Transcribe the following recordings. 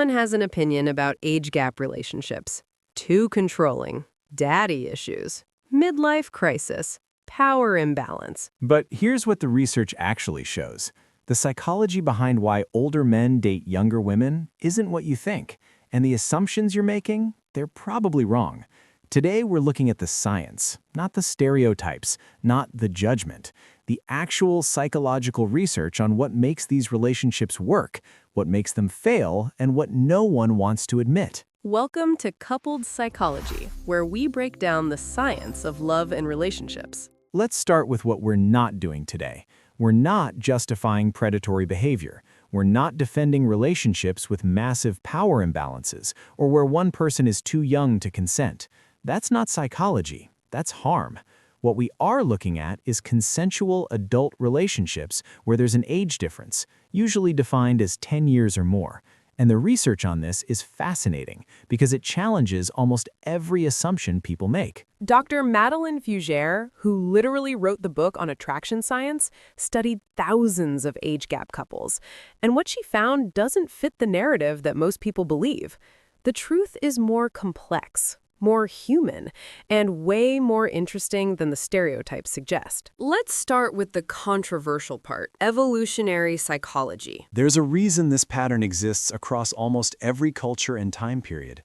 Everyone has an opinion about age gap relationships. Too controlling, daddy issues, midlife crisis, power imbalance. But here's what the research actually shows. The psychology behind why older men date younger women isn't what you think, and the assumptions you're making, they're probably wrong. Today, we're looking at the science, not the stereotypes, not the judgment. The actual psychological research on what makes these relationships work, what makes them fail, and what no one wants to admit. Welcome to Coupled Psychology, where we break down the science of love and relationships. Let's start with what we're not doing today. We're not justifying predatory behavior. We're not defending relationships with massive power imbalances or where one person is too young to consent. That's not psychology. That's harm. What we are looking at is consensual adult relationships where there's an age difference, usually defined as 10 years or more. And the research on this is fascinating because it challenges almost every assumption people make. Dr. Madeleine Fugère, who literally wrote the book on attraction science, studied thousands of age gap couples. And what she found doesn't fit the narrative that most people believe. The truth is more complex, more human, and way more interesting than the stereotypes suggest. Let's start with the controversial part, evolutionary psychology. There's a reason this pattern exists across almost every culture and time period.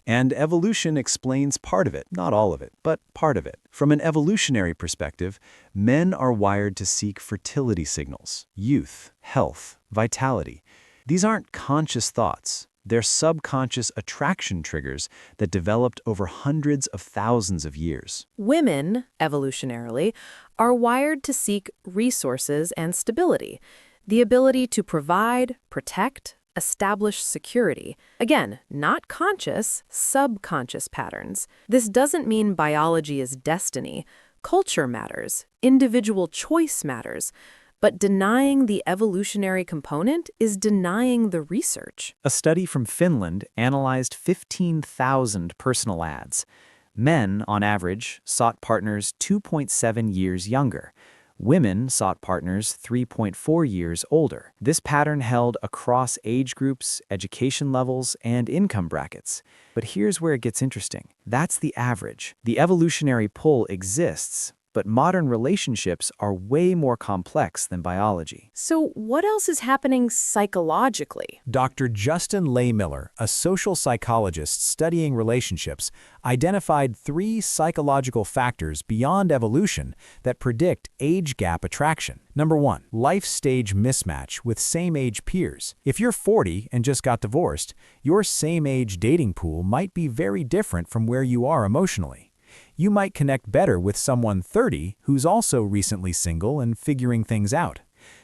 And evolution explains part of it, not all of it, but part of it. From an evolutionary perspective, men are wired to seek fertility signals, youth, health, vitality. These aren't conscious thoughts. They're subconscious attraction triggers that developed over hundreds of thousands of years. Women, evolutionarily, are wired to seek resources and stability, the ability to provide, protect, establish security. Again, not conscious, subconscious patterns. This doesn't mean biology is destiny. Culture matters. Individual choice matters. But denying the evolutionary component is denying the research. A study from Finland analyzed 15,000 personal ads. Men, on average, sought partners 2.7 years younger. Women sought partners 3.4 years older. This pattern held across age groups, education levels, and income brackets. But here's where it gets interesting. That's the average. The evolutionary pull exists, but modern relationships are way more complex than biology. So what else is happening psychologically? Dr. Justin Lehmiller, a social psychologist studying relationships, identified 3 psychological factors beyond evolution that predict age gap attraction. Number 1, life stage mismatch with same-age peers. If you're 40 and just got divorced, your same-age dating pool might be very different from where you are emotionally. You might connect better with someone 30 who's also recently single and figuring things out.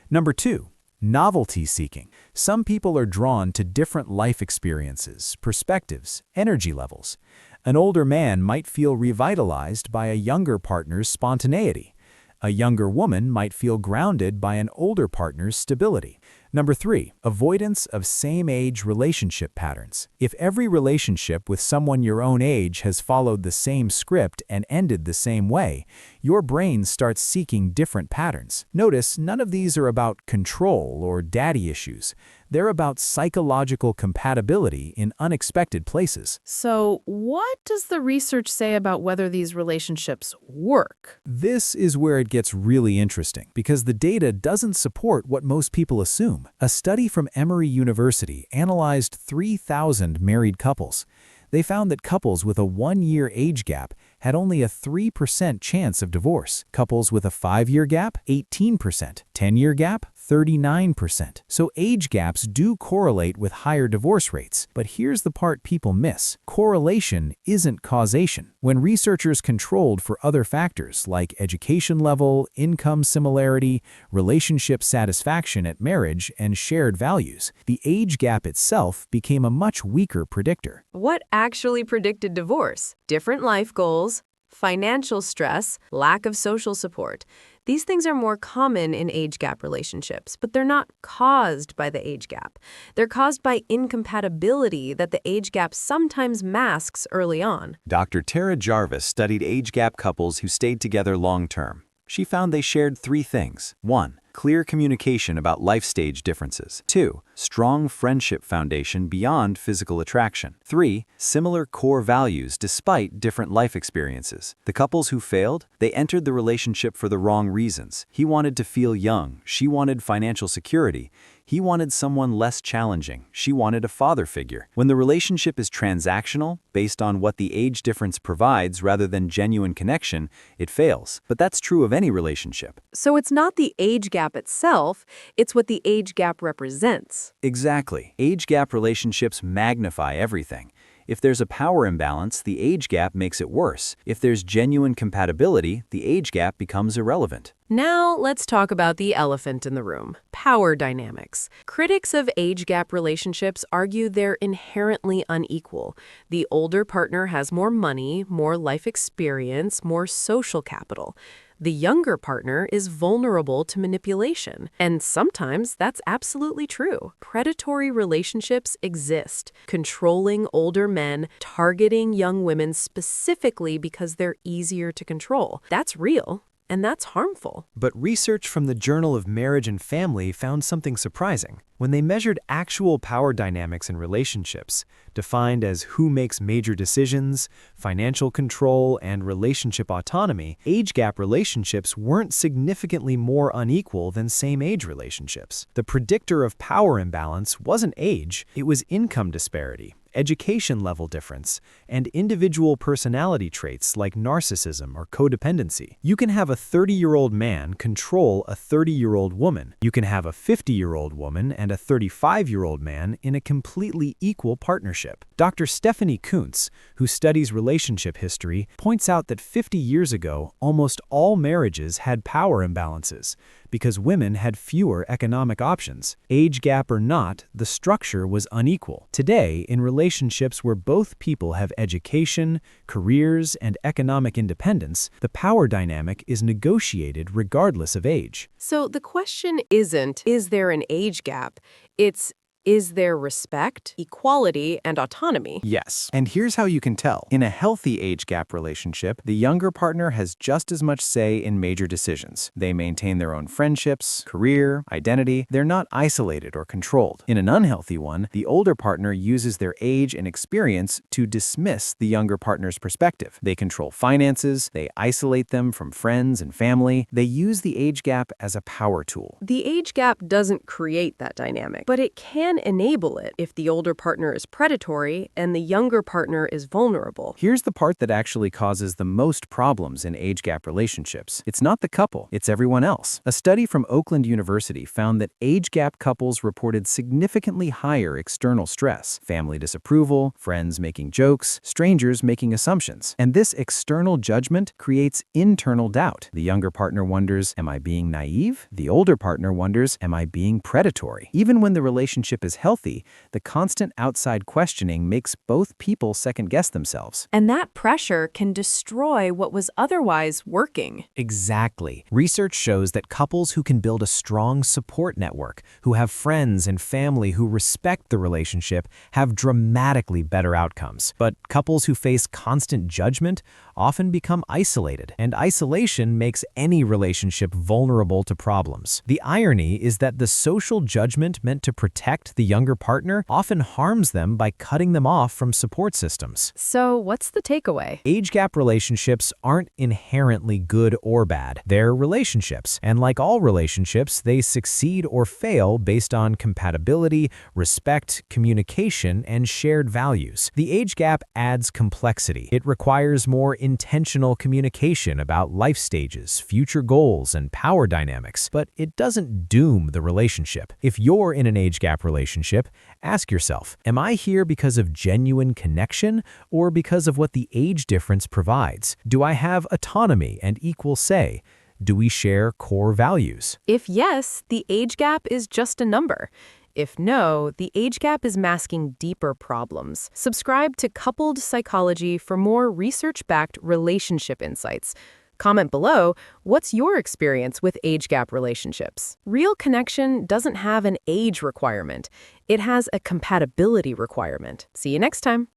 Number 2, novelty seeking. Some people are drawn to different life experiences, perspectives, energy levels. An older man might feel revitalized by a younger partner's spontaneity. A younger woman might feel grounded by an older partner's stability. Number 3, avoidance of same-age relationship patterns. If every relationship with someone your own age has followed the same script and ended the same way, your brain starts seeking different patterns. Notice, none of these are about control or daddy issues. They're about psychological compatibility in unexpected places. So what does the research say about whether these relationships work? This is where it gets really interesting, because the data doesn't support what most people assume. A study from Emory University analyzed 3,000 married couples. They found that couples with a 1-year age gap had only a 3% chance of divorce. Couples with a 5-year gap, 18%. 10-year gap, 39%. So age gaps do correlate with higher divorce rates. But here's the part people miss. Correlation isn't causation. When researchers controlled for other factors like education level, income similarity, relationship satisfaction at marriage, and shared values, the age gap itself became a much weaker predictor. What actually predicted divorce? Different life goals, financial stress, lack of social support. These things are more common in age gap relationships, but they're not caused by the age gap. They're caused by incompatibility that the age gap sometimes masks early on. Dr. Tara Jarvis studied age gap couples who stayed together long-term. She found they shared 3 things. 1, Clear communication about life stage differences. 2. Strong friendship foundation beyond physical attraction. 3. Similar core values despite different life experiences. The couples who failed, they entered the relationship for the wrong reasons. He wanted to feel young. She wanted financial security. He wanted someone less challenging. She wanted a father figure. When the relationship is transactional, based on what the age difference provides rather than genuine connection, it fails. But that's true of any relationship. So it's not the age gap itself, it's what the age gap represents. Exactly. Age gap relationships magnify everything. If there's a power imbalance, the age gap makes it worse. If there's genuine compatibility, the age gap becomes irrelevant. Now, let's talk about the elephant in the room, power dynamics. Critics of age gap relationships argue they're inherently unequal. The older partner has more money, more life experience, more social capital. The younger partner is vulnerable to manipulation, and sometimes that's absolutely true. Predatory relationships exist, controlling older men, targeting young women specifically because they're easier to control. That's real. And that's harmful. But research from the Journal of Marriage and Family found something surprising. When they measured actual power dynamics in relationships, defined as who makes major decisions, financial control, and relationship autonomy, age gap relationships weren't significantly more unequal than same-age relationships. The predictor of power imbalance wasn't age, it was income disparity, education level difference, and individual personality traits like narcissism or codependency. You can have a 30-year-old man control a 30-year-old woman. You can have a 50-year-old woman and a 35-year-old man in a completely equal partnership. Dr. Stephanie Kuntz, who studies relationship history, points out that 50 years ago, almost all marriages had power imbalances because women had fewer economic options. Age gap or not, the structure was unequal. Today, in relationships where both people have education, careers, and economic independence, the power dynamic is negotiated regardless of age. So the question isn't, is there an age gap? It's, is there respect, equality, and autonomy? Yes. And here's how you can tell. In a healthy age gap relationship, the younger partner has just as much say in major decisions. They maintain their own friendships, career, identity. They're not isolated or controlled. In an unhealthy one, the older partner uses their age and experience to dismiss the younger partner's perspective. They control finances, they isolate them from friends and family. They use the age gap as a power tool. The age gap doesn't create that dynamic, but it can enable it if the older partner is predatory and the younger partner is vulnerable. Here's the part that actually causes the most problems in age gap relationships. It's not the couple, it's everyone else. A study from Oakland University found that age gap couples reported significantly higher external stress, family disapproval, friends making jokes, strangers making assumptions. And this external judgment creates internal doubt. The younger partner wonders, am I being naive? The older partner wonders, am I being predatory? Even when the relationship is healthy, the constant outside questioning makes both people second-guess themselves. And that pressure can destroy what was otherwise working. Exactly. Research shows that couples who can build a strong support network, who have friends and family who respect the relationship, have dramatically better outcomes. But couples who face constant judgment often become isolated, and isolation makes any relationship vulnerable to problems. The irony is that the social judgment meant to protect the younger partner often harms them by cutting them off from support systems. So what's the takeaway? Age gap relationships aren't inherently good or bad. They're relationships, and like all relationships, they succeed or fail based on compatibility, respect, communication, and shared values. The age gap adds complexity. It requires more intentional communication about life stages, future goals, and power dynamics, but it doesn't doom the relationship. If you're in an age gap relationship, ask yourself, am I here because of genuine connection or because of what the age difference provides? Do I have autonomy and equal say? Do we share core values? If yes, the age gap is just a number. If no, the age gap is masking deeper problems. Subscribe to Coupled Psychology for more research-backed relationship insights. Comment below, what's your experience with age gap relationships? Real connection doesn't have an age requirement. It has a compatibility requirement. See you next time.